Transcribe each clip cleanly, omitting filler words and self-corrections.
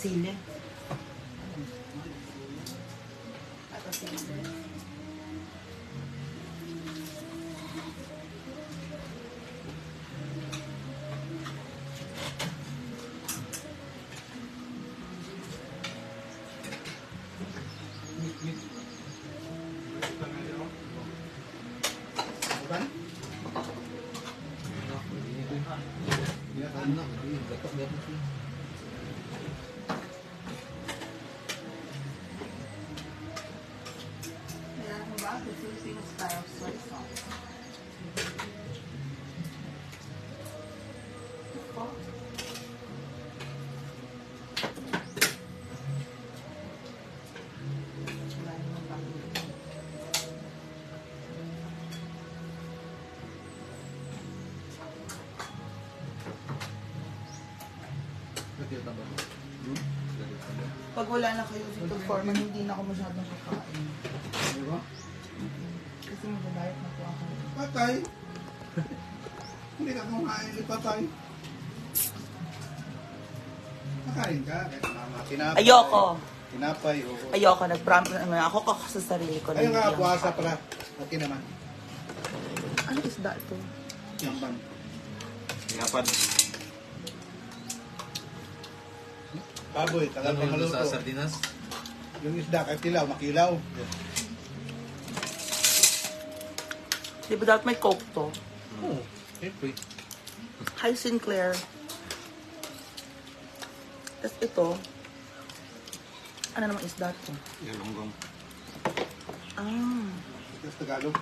Sili. At sili. Kailangan mo ba? The Filipino style soy sauce. Ito. Wala naman pang-ibig. Pag wala na kayo dito forman, hindi na ako masyadong kakain. Diba? Kasi mag-diet na po ako. Patay. Hindi na kumain ni patay. Nakain ka. Kahit mama, tinapay. Ayoko. Tinapay. Ayoko, nag-promise naman ako sa sarili ko. Ayun nga, hindi buwasa ako pala. Okay naman. kakain. Ano isda to? Yambang. Tinapad. Baboy, tagal pa Ano sa maluto. sardinas? Yung isda, kahit tilaw, makilaw. Di ba dapat may coke to? Oo. Siyempre. Hi, Sinclair. Tapos ito, ano namang isda to? Galunggong. Ah, Tapos Tagalog.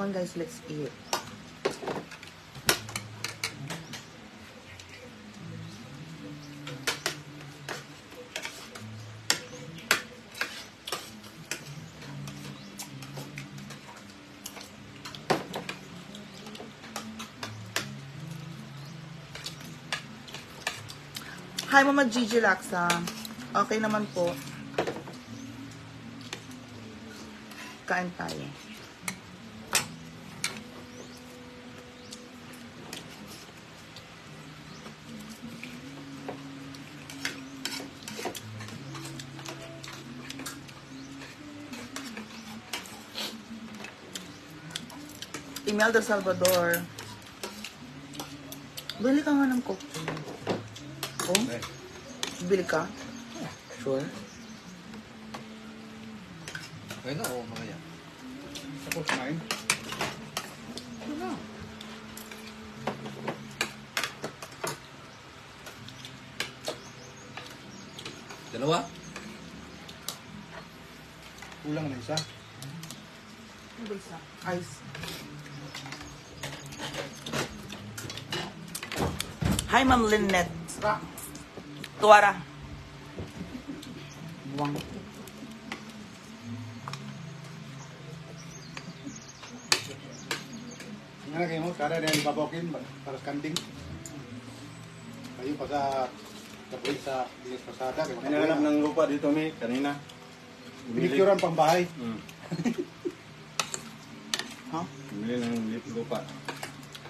come on guys, let's eat. Hi, Mama Gigi Laksa. Okay naman po. Kain tayo. Imelda Salvador. Bili ka nga ng coke. Oh? Okay. Bili ka? Sure? Ayun na, oo, mga yan. Tapos kumain. Ito na. Dalawa? Kulang na isa. Ano ba isa? Ice. Hi, Ma'am Lynette. Tuwara. Buwang. Nga na kayo mo, kada na ibabokin para sa kanding. Kayo pa sa gabi sa Bilis Pasada. May nahanap ng lupa dito, May, kanina. Pinicturean pang bahay. Ha? Bumili ng lupa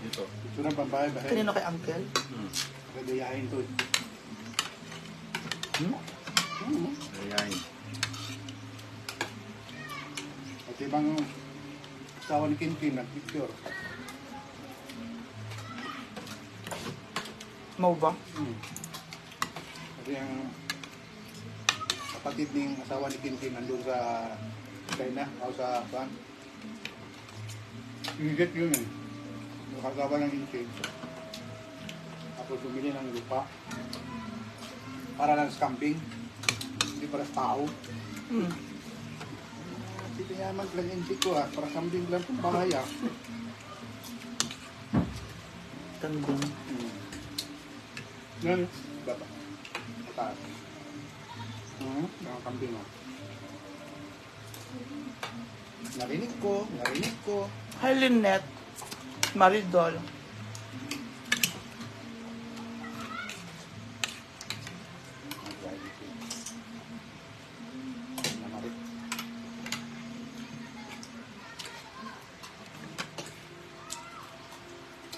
dito. Pinicturean pang bahay. Bahay. Kanino kay Uncle? Kagayahin to. Ayayin. At ibang asawa ni Kinkin nag-picture. Mau ba? Kasi ang kapatid ng asawa ni Kinkin nandun sa China o sa Ban. Higit yun eh. Nakagawa ng Kinkin. Tapos bumili ng lupa. Para lang sa camping. Hindi para sa tao. Hmm. Hindi kaya mag-langinti ko para sa camping lang itong bahay Kambing. Yan. Baba. Mataas. Ang camping Narinig ko. Hi, Lynette. Maridol.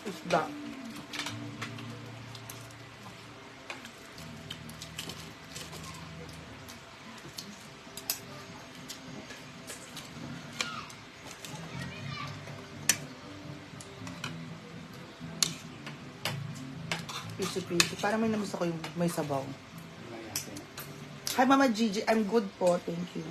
Isda. Piso-piso. Para may namus ako yung may sabaw. Hi, Mama Gigi. I'm good po. Thank you.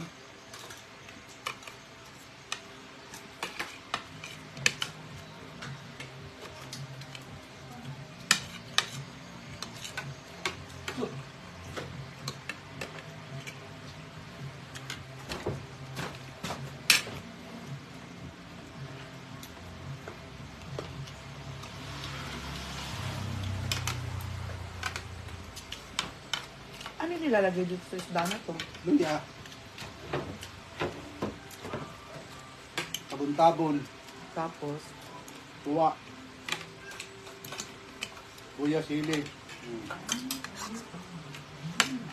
Ano yung nilalagay dito sa isda na to? Lumpia. Tabon-tabon. Tapos, Tuwa. Kuya sili.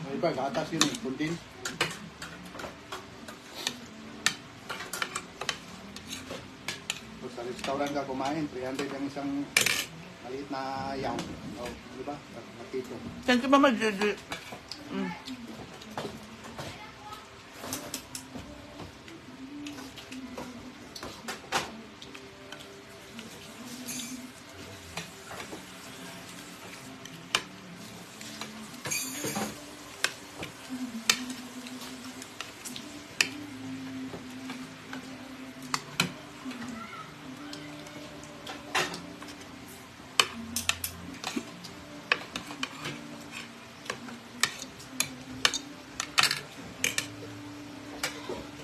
Ay ba, gatas yun eh. Kuntin. Kung sa restaurant ka kumain, 300 ang isang maliit na yam. O, di ba? Nakito. thank you, Mama Gigi.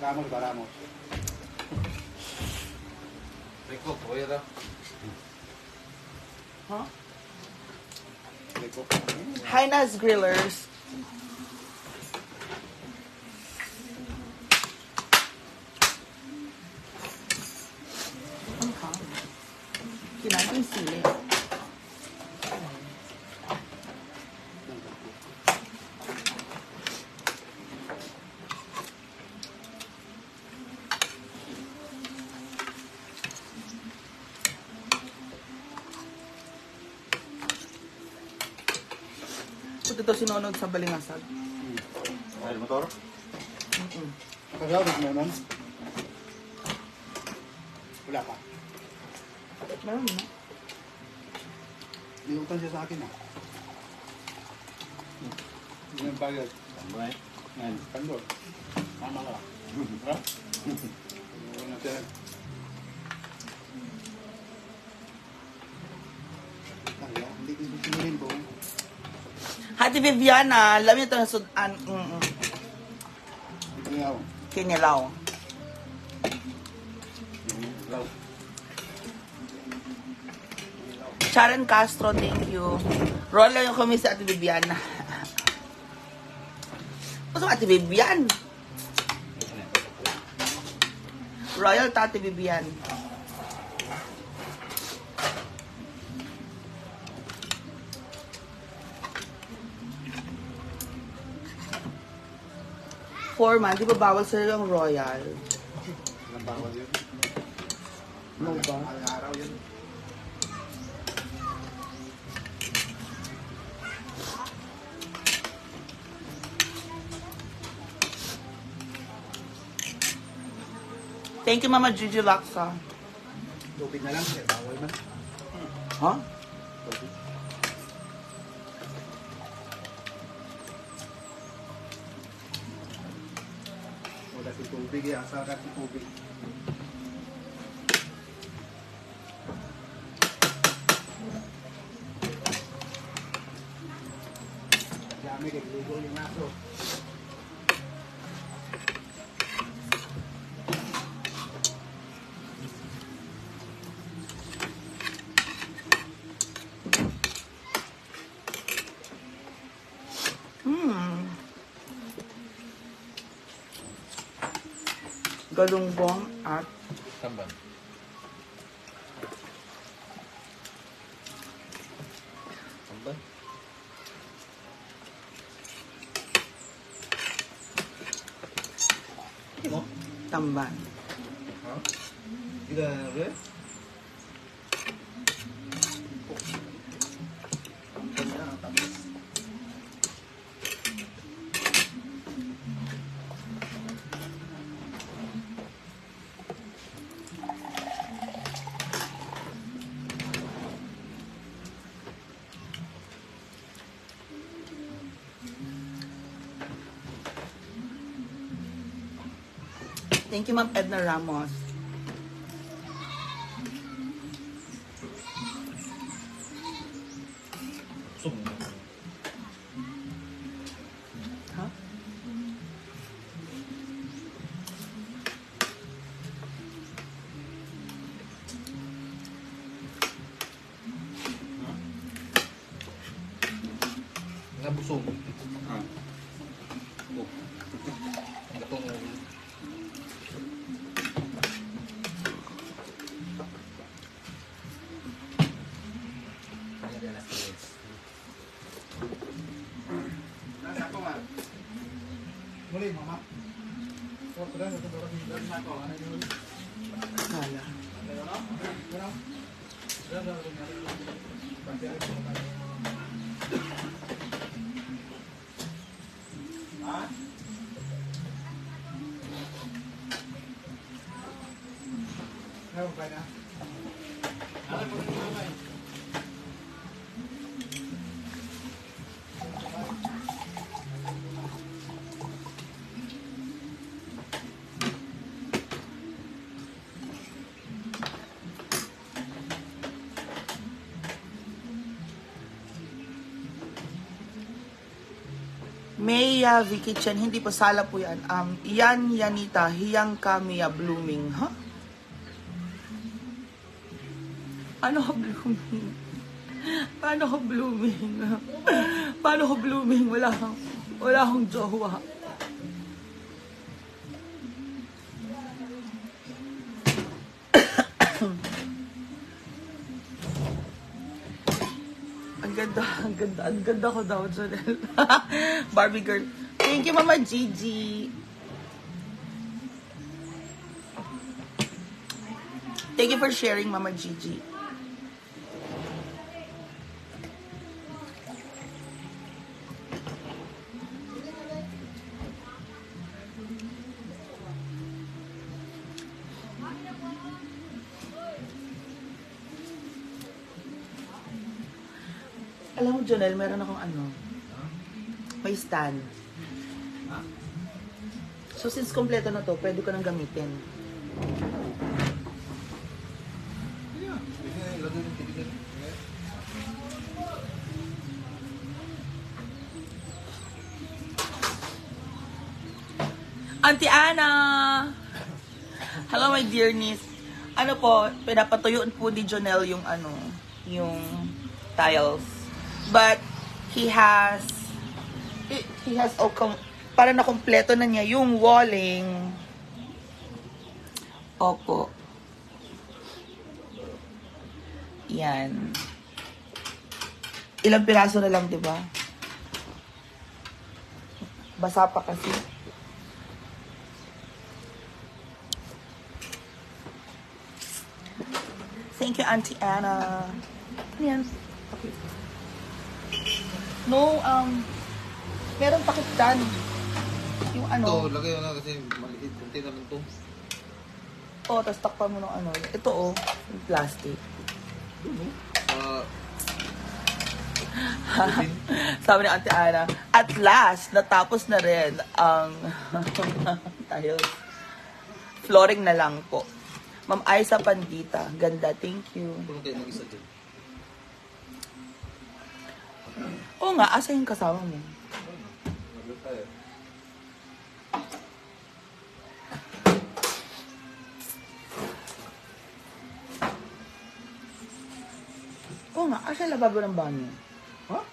Ramos ba, Ramos? Rico, kuya daw. Huh? Leko. Hi, Nas Grillers. Ang hangin. Kinain ko yung sili. Pag ito sinunod sa balingasag. Air motor? Nakagawin mo nun? Wala pa. Meron na. Niutan siya sa akin ah. Hindi yung bayad. Tambay. Ngayon. Kandor. Tama ka. Ha? Ano na siya? Kaya, hindi ko sinilin po. Hati Viviana, alam niyo ito na sudan. Hindi nga ako. Kinilaw. Law. Sharon Castro, thank you. Roll lang yung kami sa Ate Viviana. Gusto Ate Vivian? Royal Tate Vivian. Foreman, di ba bawal sa'yo yung royal? Walang bawal yun. No ba? Araw yun. Thank you, Mama Gigi Laksa. Tubig na lang. Bawal man. Huh? Tubig. Wala si tubig eh. Asa ka si tubig. Dami kagligo yung aso. Galunggong at Tamban. Tamban. Ha? Gila na ba? Thank you, Ma'am Edna Ramos. Ha? Nabusog. Ah. Oh. Gatong Nasa ako, man. Muli, mama. Oh, kuda, ito dorong hindi na ako. Ano yun? Kala. Ano? Ano? Pati ako. Ha? Ano ba na? Ano ba na? Maya Vicky Chen, hindi po sala po yan. Yan Yanita, hiyang kamiya blooming. Ha? Ano ka blooming? Paano ka blooming? Paano ka blooming? Wala akong jowa. Ang ganda ko daw, Jonel. Barbie girl. Thank you, Mama Gigi. Thank you for sharing, Mama Gigi. Alam mo, Jonel, meron akong may stand. So, since kompleto na to, pwede ko nang gamitin. Auntie Anna! Hello, my dear niece. Ano po, pinapatuyuan po ni Jonel yung yung tiles. But he has para na kompleto na niya yung walling. Opo. Yan. Ilang piraso na lang, 'di ba? Basa pa kasi. Thank you, Auntie Anna. Yan. Okay. No, meron pakitdan. Yung Ito, lagay mo na kasi maliit. Kunti na lang ito. Oh, tapos takpan mo ng Ito yung plastic. Sabi ni Auntie Ana, at last, natapos na rin ang tiles. Flooring na lang po. Ma'am Aiza Pandita, ganda, thank you. Kung kayo mag-isa dyan. Oo nga, asa yung kasama mo? Mag-look tayo. Oo nga, asa yung lababo ng banyo? Huh?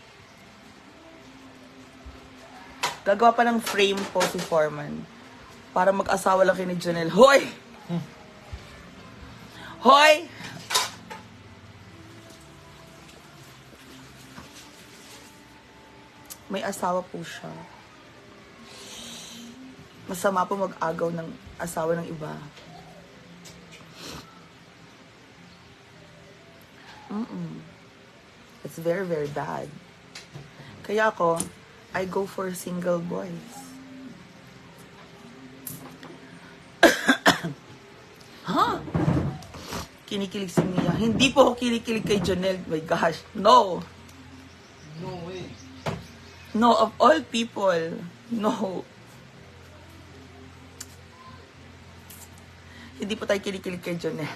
Gagawa pa ng frame po si Foreman. Para mag-asawa lang kay ni Jonel. Hoy! Hoy! May asawa po siya. Masama po mag-agaw ng asawa ng iba. It's very, very bad. Kaya ako, I go for single boys. Huh? Kinikilig si Mia. Hindi po ako kinikilig kay Jonel. My gosh. No. No way. No, of all people. No. Hindi po tayo kinikilig kay Jonel.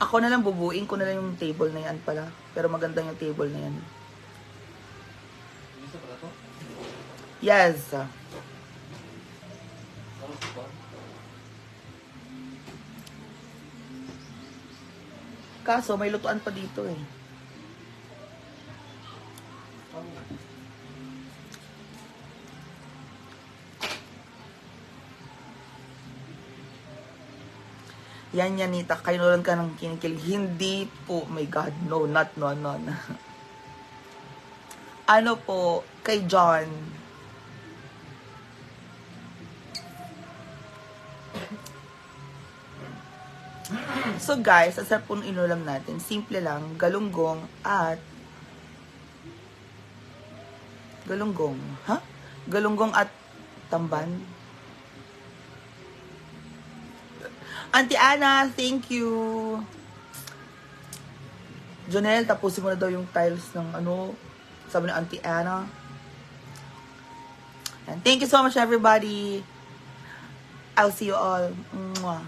Ako na lang bubuin ko na lang yung table na yan pala. Pero maganda yung table na yan. Isa pala to? Yes. Tapos pa? Kaso may lutuan pa dito eh. Yan, Yanita, kayo lang ka ng kinikilig. Hindi po, my God, no, not, no. Ano po, kay John. So guys, ang sarap po ng inulam natin. Simple lang, galunggong at galunggong at tamban. Auntie Ana, thank you. Jonel, tapusin mo na daw yung tiles ng ano, sabi ni Auntie Ana. And thank you so much everybody. I'll see you all. Mwah.